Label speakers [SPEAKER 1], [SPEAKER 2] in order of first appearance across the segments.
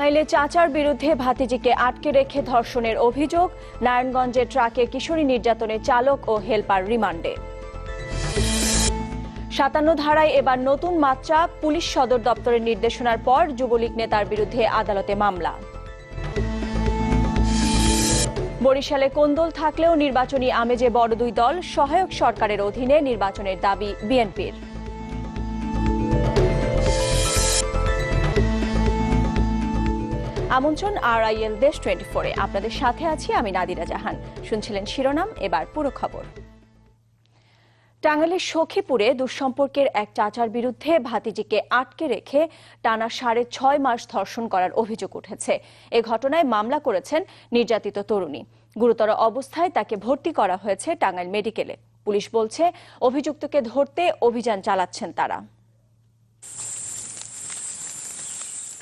[SPEAKER 1] টাঙ্গাইলে চাচার বিরুদ্ধে ভাতিজিকে আটকে রেখে ধর্ষণের অভিযোগ। নারায়ণগঞ্জে ট্রাকে কিশোরী নির্যাতনে চালক ও হেলপার রিমান্ডে। ৫৭ ধারায় এবার নতুন মাত্রা। পুলিশ সদর দপ্তরের নির্দেশনার পর যুবলীগ নেতার বিরুদ্ধে আদালতে মামলা। বরিশালে কোন্দল থাকলেও নির্বাচনী আমেজে বড় দুই দল। সহায়ক সরকারের অধীনে নির্বাচনের দাবি বিএনপির। আমন্ত্রণ RIL দেশ 24-এ। আপনাদের সাথে আছি আমি নাদিরা জাহান। শুনছিলেন শিরোনাম, এবার পুরো খবর। টাঙ্গাইলের সখীপুরে দুঃসম্পর্কের এক চাচার বিরুদ্ধে ভাতিজিকে আটকে রেখে টানা ৬.৫ মাস ধর্ষণ করার অভিযোগ উঠেছে। এ ঘটনায় মামলা করেছেন নির্যাতিত তরুণী। গুরুতর অবস্থায় তাকে ভর্তি করা হয়েছে টাঙ্গাইল মেডিকেলে। পুলিশ বলছে, অভিযুক্তকে ধরতে অভিযান চালাচ্ছেন তারা।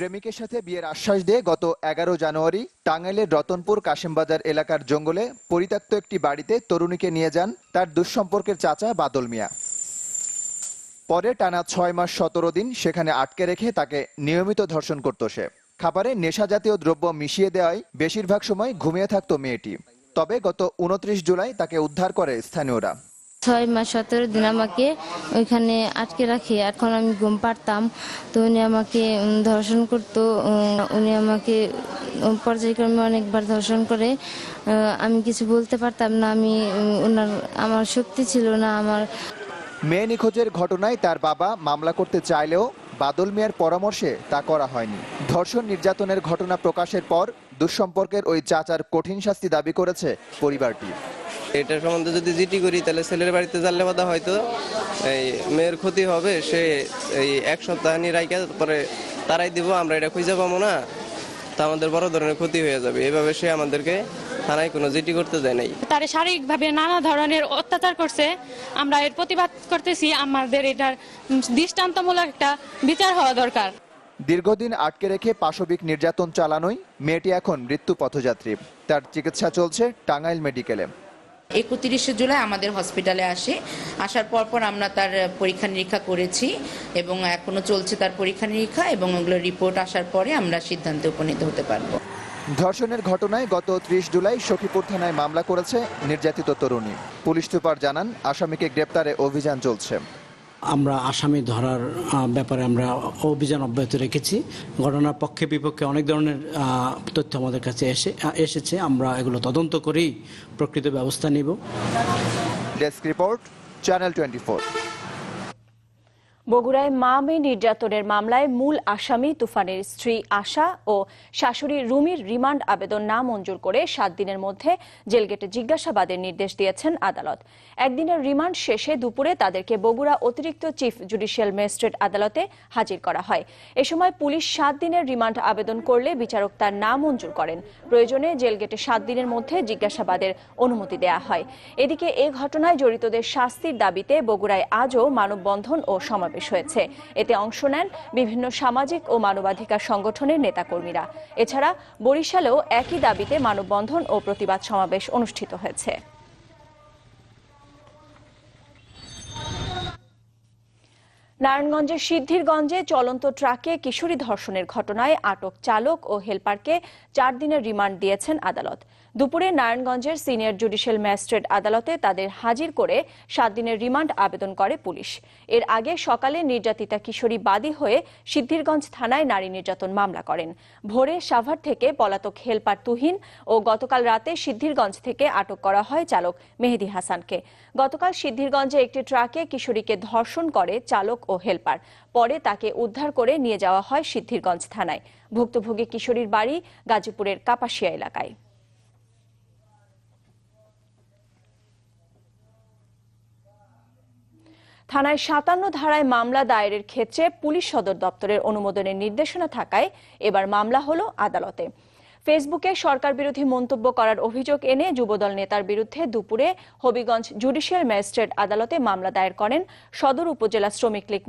[SPEAKER 2] প্রেমিকের সাথে বিয়ের আশ্বাস দিয়ে গত ১১ জানুয়ারি টাঙ্গাইলের রতনপুর কাশিমবাজার এলাকার জঙ্গলে পরিত্যক্ত একটি বাড়িতে তরুণীকে নিয়ে যান তার দুঃসম্পর্কের চাচা বাদল মিয়া। পরে টানা ৬ মাস ১৭ দিন সেখানে আটকে রেখে তাকে নিয়মিত ধর্ষণ করত সে। খাবারে নেশা জাতীয় দ্রব্য মিশিয়ে দেওয়ায় বেশিরভাগ সময় ঘুমিয়ে থাকত মেয়েটি। তবে গত ২৯ জুলাই তাকে উদ্ধার করে স্থানীয়রা।
[SPEAKER 3] ৬ মাস ১৭ দিন আমাকে ওইখানে আটকে রাখে। এখন আমি ঘুম পারতাম, তো উনি আমাকে ধর্ষণ করতো। উনি আমাকে পর্যায়ক্রমে অনেকবার ধর্ষণ করে। আমি কিছু বলতে পারতাম না। আমার শক্তি ছিল না।
[SPEAKER 2] মেয়ে নিখোঁজের ঘটনায় তার বাবা মামলা করতে চাইলেও বাদল মিয়ার পরামর্শে তা করা হয়নি। ধর্ষণ নির্যাতনের ঘটনা প্রকাশের পর দুঃসম্পর্কের ওই চাচার কঠিন শাস্তি দাবি করেছে পরিবারটি।
[SPEAKER 4] এটা সম্বন্ধে যদি জিটি করি তাহলে ছেলের বাড়িতে জানলে বাধা হয়তো এই মেয়ের ক্ষতি হবে। সে এই ১ সপ্তাহ রাইকা পরে তারাই দিব, আমরা এটা খুঁজে পাবো না, তা আমাদের বড় ধরনের ক্ষতি হয়ে যাবে। এভাবে সে আমাদেরকে থানায় কোনো জিটি করতে দেয় নাই।
[SPEAKER 5] তারা শারীরিকভাবে নানা ধরনের অত্যাচার করছে। আমরা এর প্রতিবাদ করতেছি। আমাদের এটার দৃষ্টান্তমূলক একটা বিচার হওয়া দরকার।
[SPEAKER 2] দীর্ঘদিন আটকে রেখে পাশবিক নির্যাতন চালানোয় মেয়েটি এখন মৃত্যু পথযাত্রী। তার চিকিৎসা চলছে টাঙ্গাইল মেডিকেলে।
[SPEAKER 6] ৩১ জুলাই আমাদের হসপিটালে আসার পর আমরা তার পরীক্ষা নিরীক্ষা করেছি এবং এখনো চলছে তার পরীক্ষা নিরীক্ষা, এবং ওগুলোর রিপোর্ট আসার পরে আমরা সিদ্ধান্তে উপনীত হতে পারবো।
[SPEAKER 2] ধর্ষণের ঘটনায় গত ৩০ জুলাই সখীপুর থানায় মামলা করেছে নির্যাতিত তরুণী। পুলিশ সুপার জানান, আসামিকে গ্রেপ্তারে অভিযান চলছে।
[SPEAKER 7] আমরা আসামি ধরার ব্যাপারে আমরা অভিযান অব্যাহত রেখেছি। ঘটনার পক্ষে বিপক্ষে অনেক ধরনের তথ্য আমাদের কাছে এসেছে। আমরা এগুলো তদন্ত করেই প্রকৃত ব্যবস্থা নিব।
[SPEAKER 2] Desk report, channel 24।
[SPEAKER 1] বগুড়ায় মা মেয়ে নির্যাতনের মামলায় মূল আসামি তুফানের স্ত্রী আশা ও শাশুড়ি রুমির রিমান্ড আবেদন নামঞ্জুর করে ৭ দিনের মধ্যে জেলগেটে জিজ্ঞাসাবাদের নির্দেশ দিয়েছেন আদালত। একদিনের রিমান্ড শেষে দুপুরে তাদেরকে বগুড়া অতিরিক্ত চিফ জুডিশিয়াল ম্যাজিস্ট্রেট আদালতে হাজির করা হয়। এ সময় পুলিশ ৭ দিনের রিমান্ড আবেদন করলে বিচারক তার নামঞ্জুর করেন। প্রয়োজনে জেলগেটে ৭ দিনের মধ্যে জিজ্ঞাসাবাদের অনুমতি দেয়া হয়। এদিকে এ ঘটনায় জড়িতদের শাস্তির দাবিতে বগুড়ায় আজও মানববন্ধন ও সমাবেশ হয়েছে। এতে অংশ নেন বিভিন্ন সামাজিক ও মানবাধিকার সংগঠনের নেতাকর্মীরা। এছাড়া বরিশালেও একই দাবিতে মানববন্ধন ও প্রতিবাদ সমাবেশ অনুষ্ঠিত হয়েছে। নারায়ণগঞ্জের সিদ্ধিরগঞ্জে চলন্ত ট্রাকে কিশোরী ধর্ষণের ঘটনায় আটক চালক ও হেলপারকে ৪ দিনের রিমান্ড দিয়েছেন আদালত। দুপুরে নারায়ণগঞ্জের সিনিয়র জুডিশিয়াল ম্যাজিস্ট্রেট আদালতে তাদের হাজির করে ৭ দিনের রিমান্ড আবেদন করে পুলিশ। এর আগে সকালে নির্যাতিতা কিশোরী বাদী হয়ে সিদ্ধিরগঞ্জ থানায় নারী নির্যাতন মামলা করেন। ভোরে সাভার থেকে পলাতক হেলপার তুহিন ও গতকাল রাতে সিদ্ধিরগঞ্জ থেকে আটক করা হয় চালক মেহেদী হাসানকে। গতকাল সিদ্ধিরগঞ্জে একটি ট্রাকে কিশোরীকে ধর্ষণ করে চালক ও হেলপার। পরে তাকে উদ্ধার করে নিয়ে যাওয়া হয় সিদ্ধিরগঞ্জ থানায়। ভুক্তভোগী কিশোরীর বাড়ি গাজীপুরের কাপাসিয়া এলাকায়। থানায় ৫৭ ধারায় মামলা দায়েরের ক্ষেত্রে পুলিশ সদর দপ্তরের অনুমোদনের নির্দেশনা থাকায় এবার মামলা হলো আদালতে। ফেসবুকে সরকার বিরোধী মন্তব্য করার অভিযোগ এনে যুবদল নেতার বিরুদ্ধে দুপুরে হবিগঞ্জ জুডিশিয়াল ম্যাজিস্ট্রেট আদালতে মামলা দায়ের করেন সদর উপজেলা শ্রমিক লীগ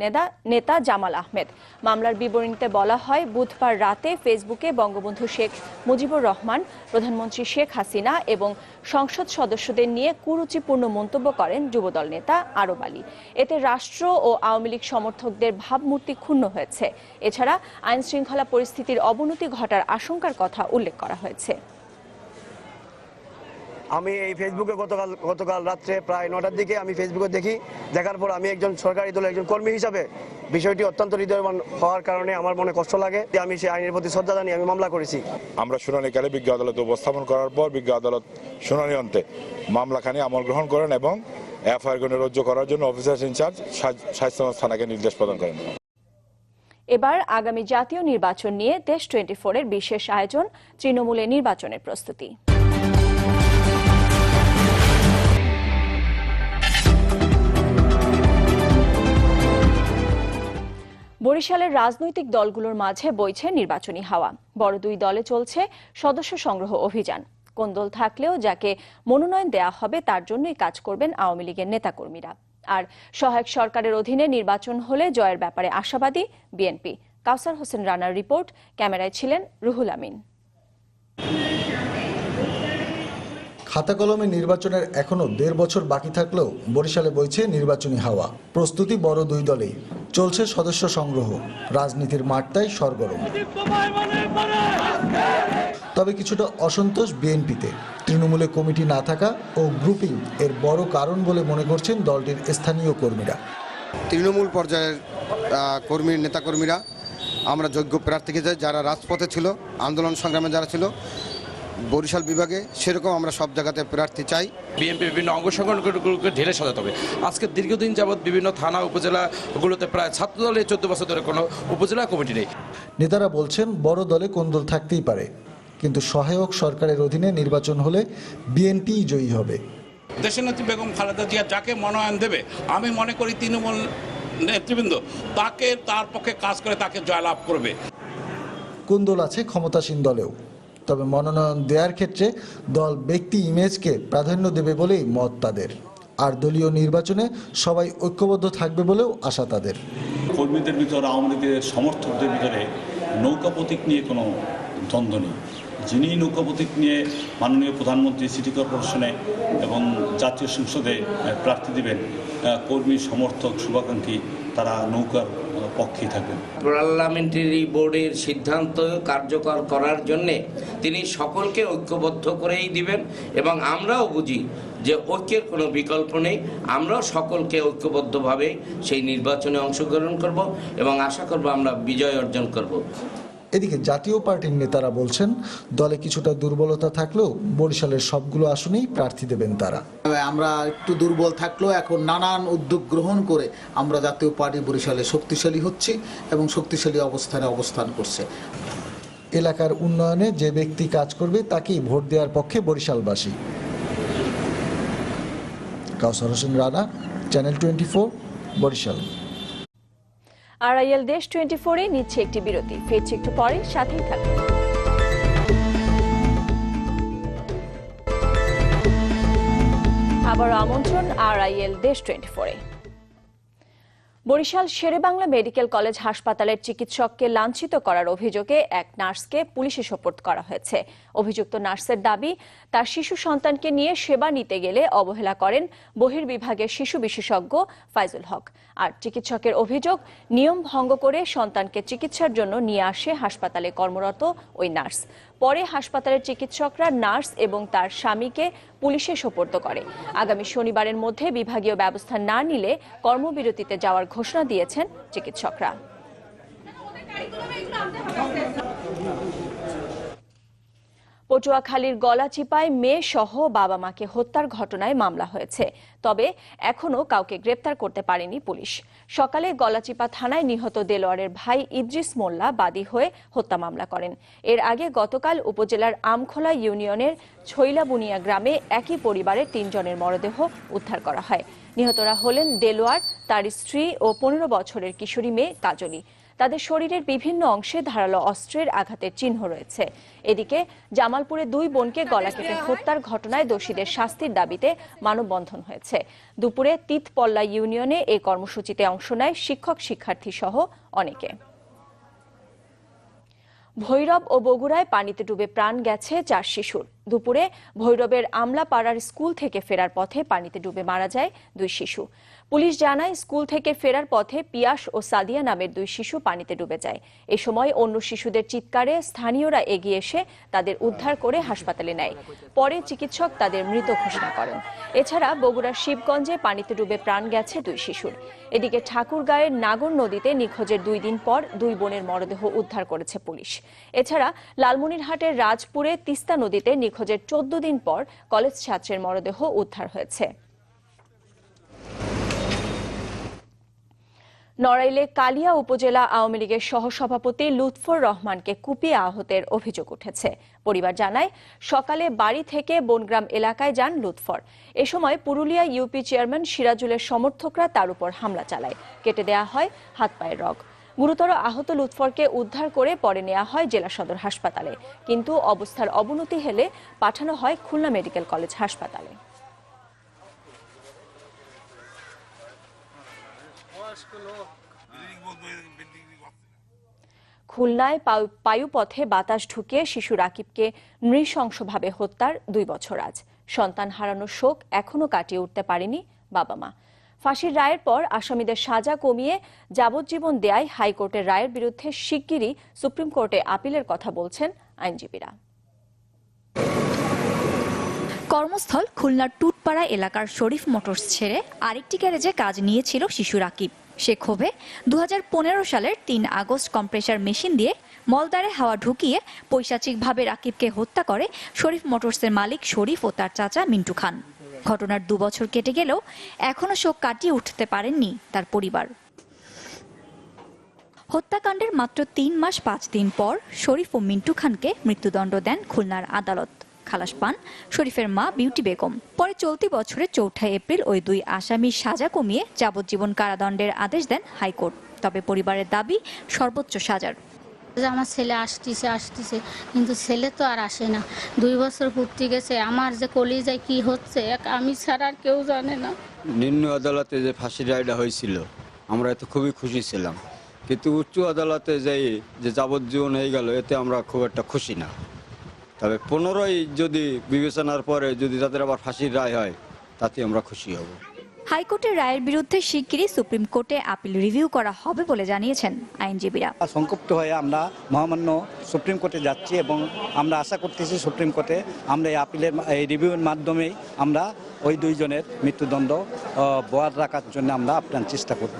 [SPEAKER 1] নেতা জামাল আহমেদ। মামলার বিবরণীতে বলা হয়, বুধবার রাতে ফেসবুকে বঙ্গবন্ধু শেখ মুজিবুর রহমান, প্রধানমন্ত্রী শেখ হাসিনা এবং সংসদ সদস্যদের নিয়ে কুরুচিপূর্ণ মন্তব্য করেন যুবদল নেতা আরব আলী। এতে রাষ্ট্র ও আওয়ামী লীগ সমর্থকদের ভাবমূর্তি ক্ষুণ্ণ হয়েছে। এছাড়া আইন শৃঙ্খলা পরিস্থিতির অবনতি ঘটার আশঙ্কার কথা উল্লেখ করা হয়েছে।
[SPEAKER 8] আমি এই ফেসবুকে গতকাল রাত্রে প্রায় 9টার দিকে আমি ফেসবুকে দেখার পর আমি একজন সরকারি দলের একজন কর্মী হিসাবে বিষয়টি অত্যন্ত হৃদয়বান হওয়ার কারণে আমার মনে কষ্ট লাগে। আমি সেই আইনের প্রতি শ্রদ্ধা জানিয়ে আমি মামলা করেছি।
[SPEAKER 9] আমরা শুনানিকালে বিজ্ঞ আদালতে উপস্থাপন করার পর বিজ্ঞ আদালত শুনানি অন্তে মামলাখানি আমল গ্রহণ করেন এবং এফআইআর রুজু করার জন্য অফিসার ইনচার্জ শায়েস্তাগঞ্জ থানাকে নির্দেশ প্রদান করেন।
[SPEAKER 1] এবার আগামী জাতীয় নির্বাচন নিয়ে দেশ 24-এর বিশেষ আয়োজন, তৃণমূলে নির্বাচনের প্রস্তুতি। বরিশালের রাজনৈতিক দলগুলোর মাঝে বইছে নির্বাচনী হাওয়া। বড় দুই দলে চলছে সদস্য সংগ্রহ অভিযান। কোন্দল থাকলেও যাকে মনোনয়ন দেয়া হবে তার জন্যই কাজ করবেন আওয়ামী লীগের নেতাকর্মীরা। আর সহায়ক সরকারের অধীনে নির্বাচন হলে জয়ের ব্যাপারে আশাবাদী বিএনপি। কাউসার হোসেন রানার রিপোর্ট, ক্যামেরায় ছিলেন রুহুল আমিন।
[SPEAKER 10] খাতা কলমে নির্বাচনের এখনো 1.5 বছর বাকি থাকলেও বরিশালে বইছে নির্বাচনী হাওয়া। প্রস্তুতি বড় দুই দলেই, চলছে সদস্য সংগ্রহ, রাজনীতির মাঠটাই সরগরম। তবে কিছুটা অসন্তোষ বিএনপিতে। তৃণমূলে কমিটি না থাকা ও গ্রুপিং এর বড় কারণ বলে মনে করছেন দলটির স্থানীয় কর্মীরা।
[SPEAKER 11] তৃণমূল পর্যায়ের নেতাকর্মীরা আমরা যোগ্য প্রার্থীকে চাই, যারা রাজপথে ছিল, আন্দোলন সংগ্রামে যারা ছিল বরিশাল বিভাগে, সেরকম আমরা সব জায়গাতে প্রার্থী চাই।
[SPEAKER 12] বিএনপি বিভিন্ন অঙ্গ সংগঠনগুলোকে ঢেলে সাজাতে হবে। আজকে দীর্ঘদিন যাবৎ বিভিন্ন থানা উপজেলাগুলোতে প্রায় ছাত্র দলের 14 বছর ধরে কোনো উপজেলা কমিটি নেই।
[SPEAKER 10] নেতারা বলছেন বড় দলে কোন্দল থাকতেই পারে, কিন্তু সহায়ক সরকারের অধীনে নির্বাচন হলে বিএনপিই জয়ী হবে।
[SPEAKER 13] দেশনেত্রী বেগম খালেদা জিয়া যাকে মনোনয়ন দেবে, আমি মনে করি তৃণমূল নেতৃবৃন্দ তার পক্ষে কাজ করে তাকে জয়লাভ করবে।
[SPEAKER 10] কোন্দল আছে ক্ষমতাসীন দলেও, তবে মনোনয়ন দেওয়ার ক্ষেত্রে দল ব্যক্তি ইমেজকে প্রাধান্য দেবে বলেই মত তাদের। আর দলীয় নির্বাচনে সবাই ঐক্যবদ্ধ থাকবে বলেও আশা তাদের।
[SPEAKER 14] কর্মীদের ভিতরে, আওয়ামী লীগের সমর্থকদের ভিতরে নৌকা প্রতীক নিয়ে কোনো দ্বন্দ্ব নেই। যিনি নৌকা প্রতীক নিয়ে মাননীয় প্রধানমন্ত্রী সিটি কর্পোরেশনে এবং জাতীয় সংসদে প্রার্থী দেবেন, কর্মী সমর্থক শুভাকাঙ্ক্ষী তারা নৌকার পক্ষেই থাকবেন।
[SPEAKER 15] পার্লামেন্টারি বোর্ডের সিদ্ধান্ত কার্যকর করার জন্যে তিনি সকলকে ঐক্যবদ্ধ করেই দিবেন এবং আমরাও বুঝি যে ঐক্যের কোনো বিকল্প নেই। আমরাও সকলকে ঐক্যবদ্ধভাবে সেই নির্বাচনে অংশগ্রহণ করব এবং আশা করব আমরা বিজয় অর্জন করব।
[SPEAKER 10] এদিকে জাতীয় পার্টির নেতারা বলছেন দলে কিছুটা দুর্বলতা থাকলেও বরিশালের সবগুলো আসনেই প্রার্থী দেবেন তারা।
[SPEAKER 16] আমরা একটু দুর্বল থাকলেও এখন নানান উদ্যোগ গ্রহণ করে আমরা জাতীয় পার্টি বরিশালে শক্তিশালী হচ্ছি এবং শক্তিশালী অবস্থানে অবস্থান করছে।
[SPEAKER 10] এলাকার উন্নয়নে যে ব্যক্তি কাজ করবে তাকেই ভোট দেওয়ার পক্ষে বরিশালবাসী। কাউসার হোসেন রানা, চ্যানেল 24, বরিশাল।
[SPEAKER 1] আড়াইয়াল দেশ 24-এ নিচ্ছে একটি বিরতি, ফিরছে একটু পরে, সাথেই থাকুন। আবার আমন্ত্রণ আড়াইয়াল দেশ 24-এ। বরিশাল শেরেবাংলা মেডিকেল কলেজ হাসপাতালের চিকিৎসককে লাঞ্ছিত করার অভিযোগে এক নার্সকে পুলিশে সোপর্দ করা হয়েছে। অভিযুক্ত নার্সের দাবি, তার শিশু সন্তানকে নিয়ে সেবা নিতে গেলে অবহেলা করেন বহির্বিভাগের শিশু বিশেষজ্ঞ ফাইজুল হক। আর চিকিৎসকের অভিযোগ, নিয়ম ভঙ্গ করে সন্তানকে চিকিৎসার জন্য নিয়ে আসে হাসপাতালে কর্মরত ওই নার্স। পরে হাসপাতালের চিকিৎসকরা নার্স এবং তার স্বামীকে পুলিশে সোপর্দ করে। আগামী শনিবারের মধ্যে বিভাগীয় ব্যবস্থা না নিলে কর্মবিরতিতে যাওয়ার ঘোষণা দিয়েছেন চিকিৎসকরা। পটুয়াখালীর গলাচিপায় মেয়ে সহ বাবা মাকে হত্যার ঘটনায় মামলা হয়েছে, তবে এখনো কাউকে গ্রেপ্তার করতে পারেনি পুলিশ। সকালে গলাচিপা থানায় নিহত দেলোয়ারের ভাই ইদ্রিস মোল্লা বাদী হয়ে হত্যা মামলা করেন। এর আগে গতকাল উপজেলার আমখোলা ইউনিয়নের ছইলাবুনিয়া গ্রামে একই পরিবারের 3 জনের মরদেহ উদ্ধার করা হয়। নিহতরা হলেন দেলোয়ার, তার স্ত্রী ও 15 বছরের কিশোরী মেয়ে কাজলী। তাদের শরীরের বিভিন্ন অংশে ধারালো অস্ত্রের আঘাতের চিহ্ন রয়েছে। এদিকে জামালপুরে 2 বোনকে গলা কেটে হত্যার ঘটনায় দোষীদের শাস্তির দাবিতে মানববন্ধন হয়েছে। দুপুরে তিতপল্লা ইউনিয়নে এই কর্মসূচিতে অংশ নেয় শিক্ষক শিক্ষার্থী সহ অনেকে। ভৈরব ও বগুড়ায় পানিতে ডুবে প্রাণ গেছে 4 শিশুর। দুপুরে ভৈরবের আমলাপাড়ার স্কুল থেকে ফেরার পথে পানিতে ডুবে মারা যায় 2 শিশু। পুলিশ জানায়, স্কুল থেকে ফেরার পথে পিয়াস ও সাদিয়া নামের 2 শিশু পানিতে ডুবে যায়। এ সময় অন্য শিশুদের চিৎকারে স্থানীয়রা এগিয়ে এসে তাদের উদ্ধার করে হাসপাতালে নেয়। পরে চিকিৎসক তাদের মৃত ঘোষণা করেন। এছাড়া বগুড়ার শিবগঞ্জে পানিতে ডুবে প্রাণ গেছে 2 শিশুর। এদিকে ঠাকুরগাঁয়ের নাগর নদীতে নিখোঁজের 2 দিন পর 2 বোনের মরদেহ উদ্ধার করেছে পুলিশ। এছাড়া লালমনিরহাটের রাজপুরে তিস্তা নদীতে নিখোঁজের 14 দিন পর কলেজ ছাত্রের মরদেহ উদ্ধার হয়েছে। নড়াইলে কালিয়া উপজেলা আওয়ামী লীগের সহসভাপতি লুৎফর রহমানকে কুপিয়ে আহতের অভিযোগ উঠেছে। পরিবার জানায়, সকালে বাড়ি থেকে বনগ্রাম এলাকায় যান লুৎফর। এ সময় পুরুলিয়া ইউপি চেয়ারম্যান সিরাজুলের সমর্থকরা তার উপর হামলা চালায়। কেটে দেয়া হয় হাত পায়ের রগ। গুরুতর আহত লুৎফরকে উদ্ধার করে পরে নেওয়া হয় জেলা সদর হাসপাতালে, কিন্তু অবস্থার অবনতি হলে পাঠানো হয় খুলনা মেডিকেল কলেজ হাসপাতালে। খুলনায় বায়ুপথে বাতাস ঢুকিয়ে শিশু রাকিবকে নৃশংসভাবে হত্যার 2 বছর আজ। সন্তান হারানোর শোক এখনো কাটিয়ে উঠতে পারেনি বাবা মা। ফাঁসির রায়ের পর আসামিদের সাজা কমিয়ে যাবজ্জীবন দেয়ায় হাইকোর্টের রায়ের বিরুদ্ধে শিগগিরই সুপ্রিম কোর্টে আপিলের কথা বলছেন আইনজীবীরা।
[SPEAKER 17] কর্মস্থল খুলনার টুটপাড়া এলাকার শরীফ মোটরস ছেড়ে আরেকটি গ্যারেজে কাজ নিয়েছিল শিশু রাকিব। সে ক্ষোভে 2015 সালের 3 আগস্ট কম্প্রেসার মেশিন দিয়ে মলদ্বারে হাওয়া ঢুকিয়ে পৈশাচিকভাবে রাকিবকে হত্যা করে শরীফ মোটরসের মালিক শরীফ ও তার চাচা মিন্টু খান। ঘটনার 2 বছর কেটে গেলেও এখনো শোক কাটিয়ে উঠতে পারেননি তার পরিবার। হত্যাকাণ্ডের মাত্র 3 মাস 5 দিন পর শরীফ ও মিন্টু খানকে মৃত্যুদণ্ড দেন খুলনার আদালত। খালাস পান শরীফের মা বিউটি বেগম। পরে চলতি বছরের 4 এপ্রিল ওই 2 আসামির সাজা কমিয়ে যাবজ্জীবন কারাদণ্ডের আদেশ দেন হাইকোর্ট। তবে পরিবারের দাবি সর্বোচ্চ সাজার।
[SPEAKER 18] আমার ছেলে আসতেছে কিন্তু ছেলে তো আর আসে না। 2 বছর পূর্তি গেছে। আমার যে কলিজায় কি হচ্ছে আমি ছাড়া আর কেউ জানে না।
[SPEAKER 19] নিম্ন আদালতে যে ফাঁসির রায়টা হয়েছিল আমরা এতে খুবই খুশি ছিলাম, কিন্তু উচ্চ আদালতে যাই যে যাবজ্জীবন হয়ে গেল এতে আমরা খুব একটা খুশি না। তবে 15ই যদি বিবেচনার পরে যদি তাদের আবার ফাঁসির রায় হয় তাতে আমরা খুশি হব।
[SPEAKER 17] হাইকোর্টের রায়ের বিরুদ্ধে শিগগিরই সুপ্রিম কোর্টে আপিল রিভিউ করা হবে বলে জানিয়েছেন আইনজীবীরা।
[SPEAKER 20] সংক্ষুব্ধ হয়ে আমরা মহামান্য সুপ্রিম কোর্টে যাচ্ছি এবং আমরা আশা করতেছি সুপ্রিম কোর্টে আমরা এই আপিলের এই রিভিউর মাধ্যমেই আমরা ওই 2 জনের মৃত্যুদণ্ড বহাল রাখার জন্য আমরা আপ্রাণ চেষ্টা করব।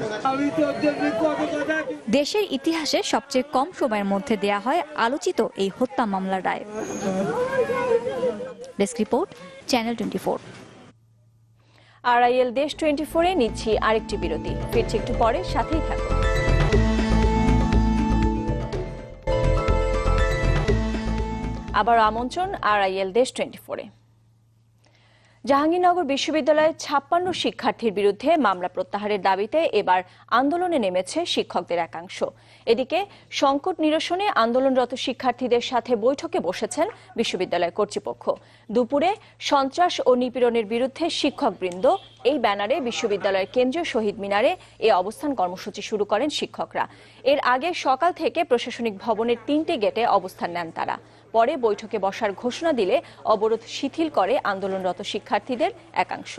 [SPEAKER 17] দেশের ইতিহাসে সবচেয়ে কম সময়ের মধ্যে দেয়া হয় আলোচিত এই হত্যা মামলার রায়। Desk report, channel 24।
[SPEAKER 1] RIL দেশ 24-এ নিচ্ছি আরেকটি বিরতি। ফিরছি একটু পরে, সাথেই থাকুন। আবার আমন্ত্রণ RIL দেশ 24-এ। জাহাঙ্গীরনগর বিশ্ববিদ্যালয়ের 56 শিক্ষার্থীর বিরুদ্ধে মামলা প্রত্যাহারের দাবিতে এবার আন্দোলনে নেমেছে শিক্ষকদের একাংশ। এদিকে সংকট নিরসনে আন্দোলনরত শিক্ষার্থীদের সাথে বৈঠকে বসেছেন বিশ্ববিদ্যালয় কর্তৃপক্ষ। দুপুরে সন্ত্রাস ও নিপীড়নের বিরুদ্ধে শিক্ষকবৃন্দ এই ব্যানারে বিশ্ববিদ্যালয়ের কেন্দ্রীয় শহীদ মিনারে এ অবস্থান কর্মসূচি শুরু করেন শিক্ষকরা। এর আগে সকাল থেকে প্রশাসনিক ভবনের 3টে গেটে অবস্থান নেন তারা। পরে বৈঠকে বসার ঘোষণা দিলে অবরোধ শিথিল করে আন্দোলনরত শিক্ষার্থীদের একাংশ।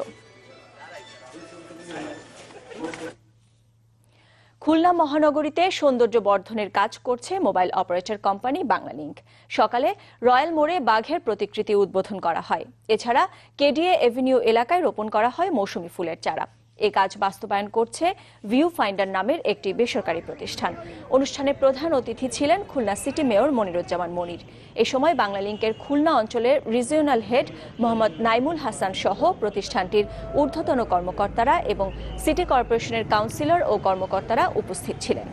[SPEAKER 1] খুলনা মহানগরীতে সৌন্দর্য বর্ধনের কাজ করছে মোবাইল অপারেটর কোম্পানি বাংলালিংক। সকালে রয়্যাল মোড়ে বাঘের প্রতিকৃতি উদ্বোধন করা হয়। এছাড়া কেডিএ এভিনিউ এলাকায় রোপণ করা হয় মৌসুমী ফুলের চারা। এই কাজ বাস্তবায়ন করছে ভিউ ফাইন্ডার নামের একটি বেসরকারি প্রতিষ্ঠান। অনুষ্ঠানে প্রধান অতিথি ছিলেন খুলনা সিটি মেয়র মনিরুজ্জামান মনির। এ সময় বাংলালিংকের খুলনা অঞ্চলের রিজিওনাল হেড মোহাম্মদ নাইমুল হাসান সহ প্রতিষ্ঠানটির ঊর্ধ্বতন কর্মকর্তারা এবং সিটি কর্পোরেশনের কাউন্সিলর ও কর্মকর্তারা উপস্থিত ছিলেন।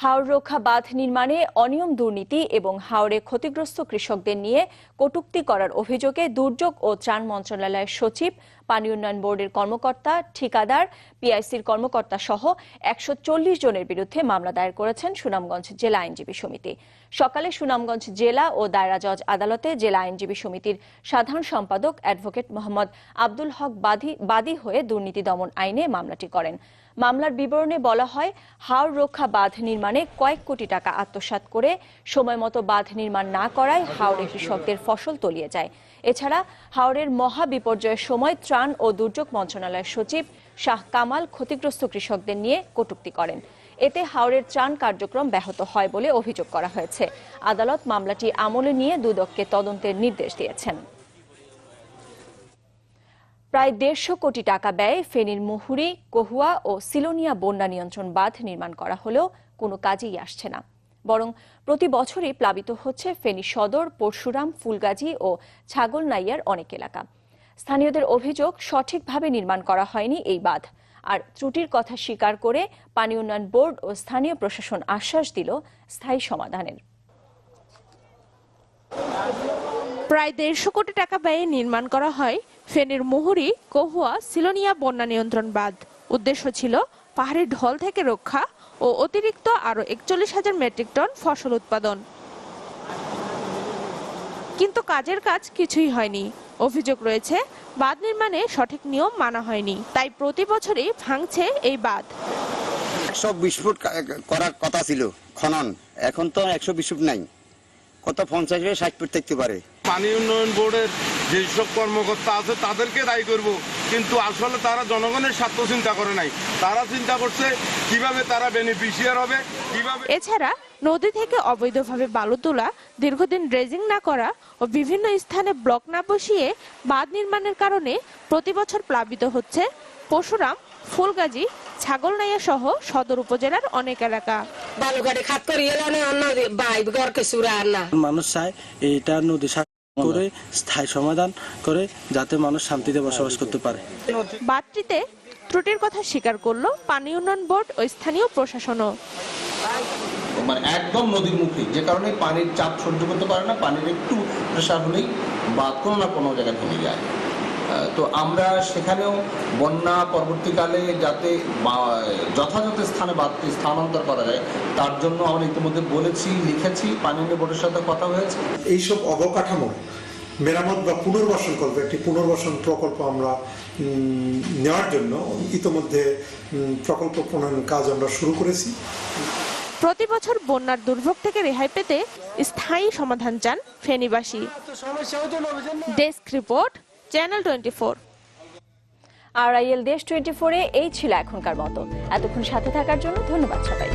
[SPEAKER 1] হাওর রক্ষা বাঁধ নির্মাণে অনিয়ম, দুর্নীতি এবং হাওরে ক্ষতিগ্রস্ত কৃষকদের নিয়ে কটূক্তি করার অভিযোগে দুর্যোগ ও ত্রাণ মন্ত্রণালয়ের সচিব, পানি উন্নয়ন বোর্ডের কর্মকর্তা, ঠিকাদার, পিআইসির কর্মকর্তা সহ 140 জনের বিরুদ্ধে মামলা দায়ের করেছেন সুনামগঞ্জ জেলা আইনজীবী সমিতি। সকালে সুনামগঞ্জ জেলা ও দায়রা জজ আদালতে জেলা আইনজীবী সমিতির সাধারণ সম্পাদক অ্যাডভোকেট মোহাম্মদ আব্দুল হক বাদী হয়ে দুর্নীতি দমন আইনে মামলাটি করেন। মামলার বিবরণে বলা হয়, হাওর রক্ষা বাঁধ নির্মাণে কয়েক কোটি টাকা আত্মসাৎ করে সময়মতো বাঁধ নির্মাণ না করায় হাওরে কৃষকদের ফসল তলিয়ে যায়। এছাড়া হাওরের মহা বিপর্যয়ের সময় ত্রাণ ও দুর্যোগ মন্ত্রণালয়ের সচিব শাহ কামাল ক্ষতিগ্রস্ত কৃষকদের নিয়ে কটূক্তি করেন। এতে হাওরের ত্রাণ কার্যক্রম ব্যাহত হয় বলে অভিযোগ করা হয়েছে। আদালত মামলাটি আমলে নিয়ে দুদককে তদন্তের নির্দেশ দিয়েছেন। প্রায় 150 কোটি টাকা ব্যয়ে ফেনীর মুহুরী, কহুয়া ও সিলোনিয়া বন্যা নিয়ন্ত্রণ বাঁধ নির্মাণ করা হলেও কোনো কাজেই আসছে না। বরং প্রতি বছরই প্লাবিত হচ্ছে ফেনী সদর, পরশুরাম, ফুলগাজী ও ছাগলনাইয়ার অনেক এলাকা। স্থানীয়দের অভিযোগ, সঠিকভাবে নির্মাণ করা হয়নি এই বাঁধ। আর ত্রুটির কথা স্বীকার করে পানি উন্নয়ন বোর্ড ও স্থানীয় প্রশাসন আশ্বাস দিল স্থায়ী সমাধানের।
[SPEAKER 21] প্রায় 150 কোটি টাকা ব্যয়ে নির্মাণ করা হয় ফেনীর মুহুরী, কহুয়া, সিলোনিয়া বন্যা নিয়ন্ত্রণ বাঁধ। উদ্দেশ্য ছিল পাহাড়ি ঢল থেকে রক্ষা ও অতিরিক্ত আরও 41,000 মেট্রিক টন ফসল উৎপাদন। কিন্তু কাজের কাজ কিছুই হয়নি। অভিযোগ রয়েছে, বাঁধ নির্মাণে সঠিক নিয়ম মানা হয়নি, তাই প্রতি বছরই ভাঙছে এই বাঁধ।
[SPEAKER 22] 120 ফুট করার কথা ছিল খনন, এখন তো 120 ফুট নাই, কত 50-60 ফুট থাকতে পারে।
[SPEAKER 23] পানি উন্নয়ন বোর্ডের যেসব কর্মকর্তা আছে তাদেরকে দায়ী করব, কিন্তু আসলে তারা জনগণের স্বার্থ চিন্তা করে নাই। তারা চিন্তা করছে কিভাবে তারা বেনিফিশিয়ার হবে, কিভাবে।
[SPEAKER 21] এছাড়া নদী থেকে অবৈধভাবে বালু তোলা, দীর্ঘদিন ড্রেজিং না করা ও বিভিন্ন স্থানে ব্লক না বসিয়ে বাঁধ নির্মাণের কারণে প্রতি বছর প্লাবিত হচ্ছে পরশুরাম, ফুলগাজী, ছাগলনাইয়া সহ সদর উপজেলার অনেক এলাকা।
[SPEAKER 7] মানুষ চায় এটা নদী করে স্থায়ী সমাধান করে, যাতে মানুষ শান্তিতে বসবাস করতে পারে।
[SPEAKER 21] বাঁধটিতে ত্রুটির কথা স্বীকার করলো পানি উন্নয়ন বোর্ড ও স্থানীয় প্রশাসনও।
[SPEAKER 24] মানে একদম নদীর মুখে, যে কারণে পানির চাপ সহ্য করতে পারে না, পানির একটু প্রেশার হলেই বা কোনো না কোনো জায়গায় ভেঙে যায়। তো আমরা সেখানেও বন্যা পরবর্তীকালে যাতে যথাযথ স্থানে বাঁধটি স্থানান্তর করা যায়, তার জন্য আমরা ইতিমধ্যে বলেছি, লিখেছি, পানি উন্নয়ন বোর্ডের সাথে কথা হয়েছে।
[SPEAKER 25] এইসব অবকাঠামো মেরামত বা পুনর্বাসন করব, একটি পুনর্বাসন প্রকল্প আমরা নেওয়ার জন্য ইতিমধ্যে প্রকল্প প্রণয়ন কাজ আমরা শুরু করেছি।
[SPEAKER 21] প্রতি বছর বন্যার দুর্ভোগ থেকে রেহাই পেতে স্থায়ী সমাধান চান ফেনীবাসী। Desk report, channel 24।
[SPEAKER 1] RIL দেশ 24-এ এই ছিল এখনকার মতো। এতক্ষণ সাথে থাকার জন্য ধন্যবাদ সবাই।